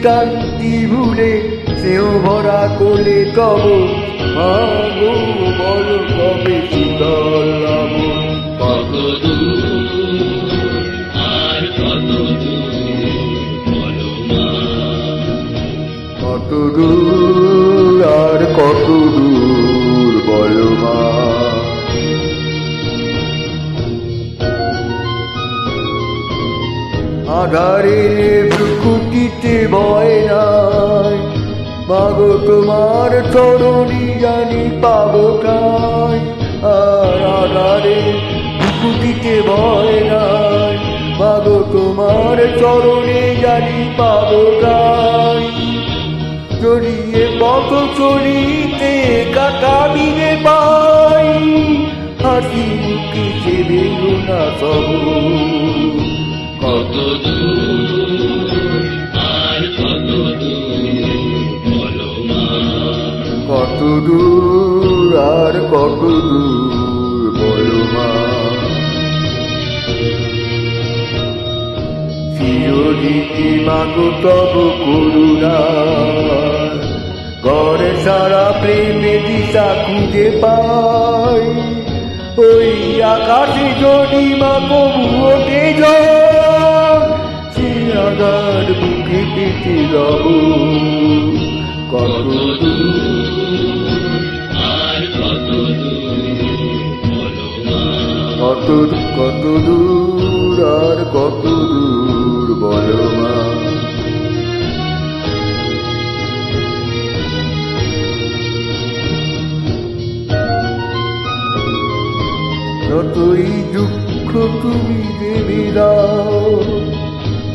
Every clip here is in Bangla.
কান্তি ভুলে সেও ভরা কোলে তব মাগো বল কবে শীতল লাভ। কত দূর আর কত দূর বলো মা, কত দূর আর কত দূর বলো মা। আধারের ভ্রুকুটিতে ভয় নাই, মাগো তোমার চরণী জানি পাবো ঠাই। আর আধারের ভ্রুকুটিতে ভয় নাই, মাগো তোমার চরণে জানি পাবো ঠাই। জড়িয়ে পথ চলিতে কাটা বিনে পাই, হাসি মুখে চেবে না সব। কত দূর আর কত দূর বলো মা, কত দূর আর কত দূর বলো মা। চিরদিনই মাগো তব করুণা, ঘরে সারা প্রেমে দিশা খুঁজে পাই। ওই আকাশে যদি মা কবু ওঠে জল, সে আগার বুকে পেতে রব। কত দূর আর কত দূর বলো মা, কত কত দূর আর কত দূর বলো মা। যতই দুঃখ তুমি দেবে দাও,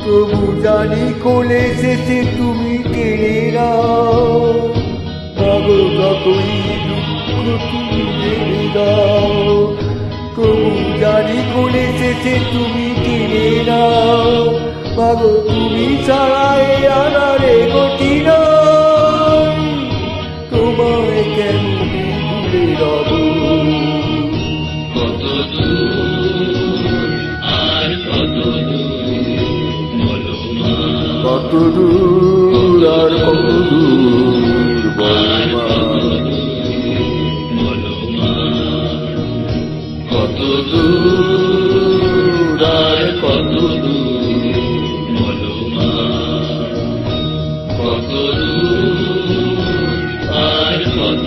তবু জানি কোলে শেষে তুমি টেনে নাও। মাগো যতই দুঃখ তুমি দেবে দাও, তবু জানি কোলে শেষে তুমি টেনে নাও। মাগো তুমি ছাড়া এ আনারে গতি নাই, তোমায় কেমনে ভুলে রব। কত দূর আর কত দূর বলো মা, কত দূর আর কত দূর বলো মা। বলো মা, কত দূর আর কত দূর বলো মা, কত দূর আর কত